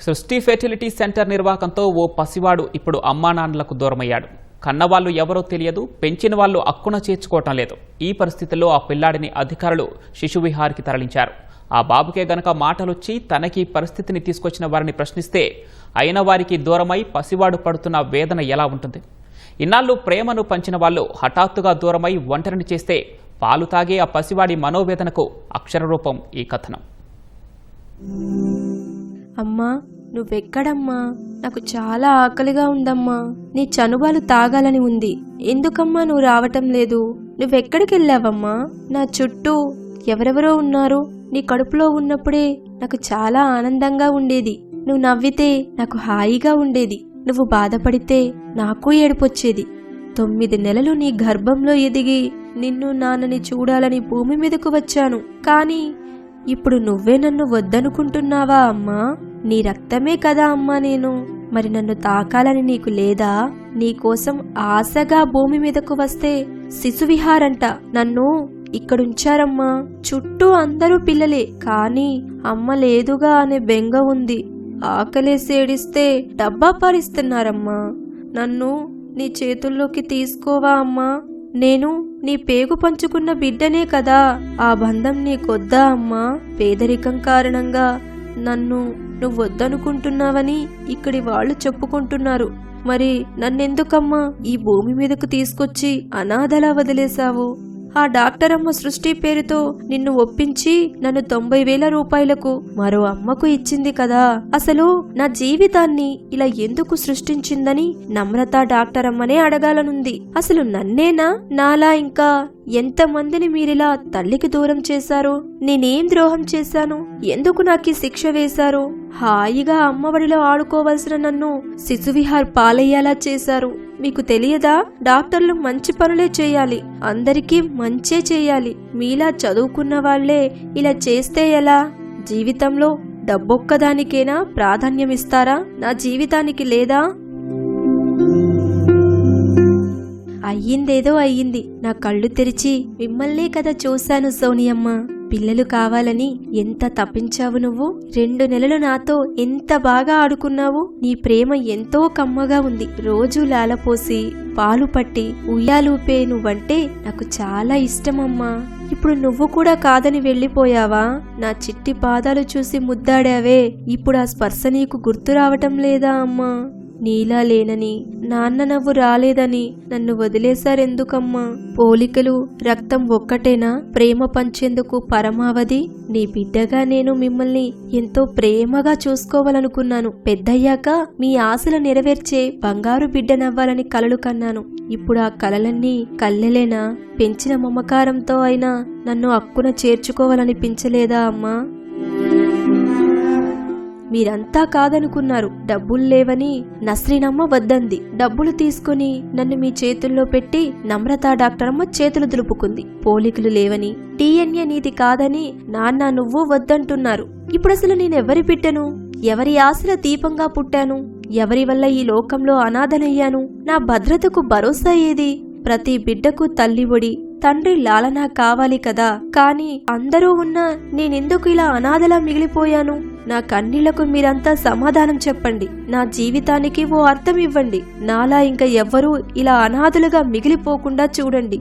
సృష్టి fertility centre నిర్వాహకంతో ఓ పసివాడు ఇప్పుడు అమ్మానాన్నలకు దూరమయ్యాడు. కన్నవాళ్లు ఎవరో తెలియదు, పెంచిన వాళ్ళు అక్కున చేర్చుకోవటం లేదు. ఈ పరిస్థితుల్లో ఆ పిల్లాడిని అధికారులు శిశువిహార్కి తరలించారు. ఆ బాబుకే గనక మాటలొచ్చి తనకి పరిస్థితిని తీసుకొచ్చిన వారిని ప్రశ్నిస్తే అయిన వారికి దూరమై పసివాడు పడుతున్న వేదన ఎలా ఉంటుంది? ఇన్నాళ్ళు ప్రేమను పంచిన వాళ్ళు హఠాత్తుగా దూరమై ఒంటరిని చేస్తే పాలు తాగే ఆ పసివాడి మనోవేదనకు అక్షరరూపం ఈ కథనం. అమ్మా, నువ్వెక్కడమ్మా? నాకు చాలా ఆకలిగా ఉందమ్మా. నీ చనుబాలు తాగాలని ఉంది. ఎందుకమ్మా నువ్వు రావటం లేదు? నువ్వెక్కడికి వెళ్ళావమ్మా? నా చుట్టూ ఎవరెవరో ఉన్నారు. నీ కడుపులో ఉన్నప్పుడే నాకు చాలా ఆనందంగా ఉండేది. నువ్వు నవ్వితే నాకు హాయిగా ఉండేది. నువ్వు బాధపడితే నాకు ఏడుపొచ్చేది. 9 నెలలు నీ గర్భంలో ఎదిగి నిన్ను నాన్నని చూడాలని భూమి మీదకు వచ్చాను. కానీ ఇప్పుడు నువ్వే నన్ను వద్దనుకుంటున్నావా అమ్మా? నీ రక్తమే కదా అమ్మా నేను. మరి నన్ను తాకాలని నీకు లేదా? నీకోసం ఆశగా భూమి మీదకు వస్తే శిశువిహారంట నన్ను ఇక్కడుంచారమ్మా. చుట్టూ అందరూ పిల్లలే, కానీ అమ్మ లేదుగా అనే బెంగ ఉంది. ఆకలేసి ఏడిస్తే డబ్బా పారిస్తున్నారమ్మా. నన్ను నీ చేతుల్లోకి తీసుకోవా అమ్మా? నేను నీ పేగు పంచుకున్న బిడ్డనే కదా. ఆ బంధం నీకొద్దా అమ్మా? పేదరికం కారణంగా నన్ను నువ్వు వద్దనుకుంటున్నావని ఇక్కడి వాళ్ళు చెప్పుకుంటున్నారు. మరి నన్నెందుకమ్మా ఈ భూమి మీదకు తీసుకొచ్చి అనాథలా వదిలేశావు? ఆ డాక్టర్ అమ్మ సృష్టి పేరుతో నిన్ను ఒప్పించి నన్ను 90,000 రూపాయలకు మరో అమ్మకు ఇచ్చింది కదా. అసలు నా జీవితాన్ని ఇలా ఎందుకు సృష్టించిందని నమ్రత డాక్టర్ అమ్మనే అడగాలనుంది. అసలు నన్నేనా? నాలా ఇంకా ఎంతమందిని మీరిలా తల్లికి దూరం చేశారు? నేనేం ద్రోహం చేశాను? ఎందుకు నాకు శిక్ష వేశారు? హాయిగా అమ్మఒడిలో ఆడుకోవలసిన నన్ను శిశువిహార్ పాలయ్యేలా చేశారు. మీకు తెలియదా? డాక్టర్లు మంచి పనులే చేయాలి, అందరికీ మంచే చేయాలి. మీలా చదువుకున్న వాళ్లే ఇలా చేస్తే ఎలా? జీవితంలో డబ్బొక్కదానికేనా ప్రాధాన్యమిస్తారా? నా జీవితానికి లేదా? అయ్యిందేదో అయ్యింది. నా కళ్ళు తెరిచి మిమ్మల్నే కదా చూశాను సోనియమ్మ. పిల్లలు కావాలని ఎంత తప్పించావు నువ్వు. 2 నెలలు నాతో ఎంత బాగా ఆడుకున్నావు. నీ ప్రేమ ఎంతో కమ్మగా ఉంది. రోజు లాలపోసి పాలు పట్టి ఉయ్యాలూపే నువ్వంటే నాకు చాలా ఇష్టమమ్మా. ఇప్పుడు నువ్వు కూడా కాదని వెళ్ళిపోయావా? నా చిట్టి పాదాలు చూసి ముద్దాడావే, ఇప్పుడు ఆ స్పర్శ నీకు గుర్తు రావటం లేదా అమ్మా? నీలా లేనని, నాన్న నవ్వు రాలేదని నన్ను వదిలేశారెందుకమ్మా? పోలికలు రక్తం ఒక్కటేనా? ప్రేమ పంచేందుకు పరమావధి. నీ బిడ్డగా నేను మిమ్మల్ని ఎంతో ప్రేమగా చూసుకోవాలనుకున్నాను. పెద్దయ్యాక మీ ఆశలు నెరవేర్చే బంగారు బిడ్డనవ్వాలని కలలు కన్నాను. ఇప్పుడు ఆ కలలన్నీ కల్లెలేనా? పెంచిన మమకారంతో అయినా నన్ను అక్కున చేర్చుకోవాలనిపించలేదా అమ్మా? మీరంతా కాదనుకున్నారు. డబ్బులు లేవని నస్రీనమ్మ వద్దంది. డబ్బులు తీసుకుని నన్ను మీ చేతుల్లో పెట్టి నమ్రత డాక్టరమ్మ చేతులు దులుపుకుంది. పోలికలు లేవని, DNA నీది కాదని నాన్న నువ్వు వద్దంటున్నారు. ఇప్పుడసలు నేనెవరి బిడ్డను? ఎవరి ఆశల దీపంగా పుట్టాను? ఎవరి వల్ల ఈ లోకంలో అనాథనయ్యాను? నా భద్రతకు భరోసా ఏది? ప్రతి బిడ్డకు తల్లి ఒడి, తండ్రి లాలన కావాలి కదా. కానీ అందరూ ఉన్నా నేనెందుకు ఇలా అనాథలా మిగిలిపోయాను? నా కన్నీళ్లకు మీరంతా సమాధానం చెప్పండి. నా జీవితానికి ఓ అర్థం ఇవ్వండి. నాలా ఇంకా ఎవ్వరూ ఇలా అనాథలుగా మిగిలిపోకుండా చూడండి.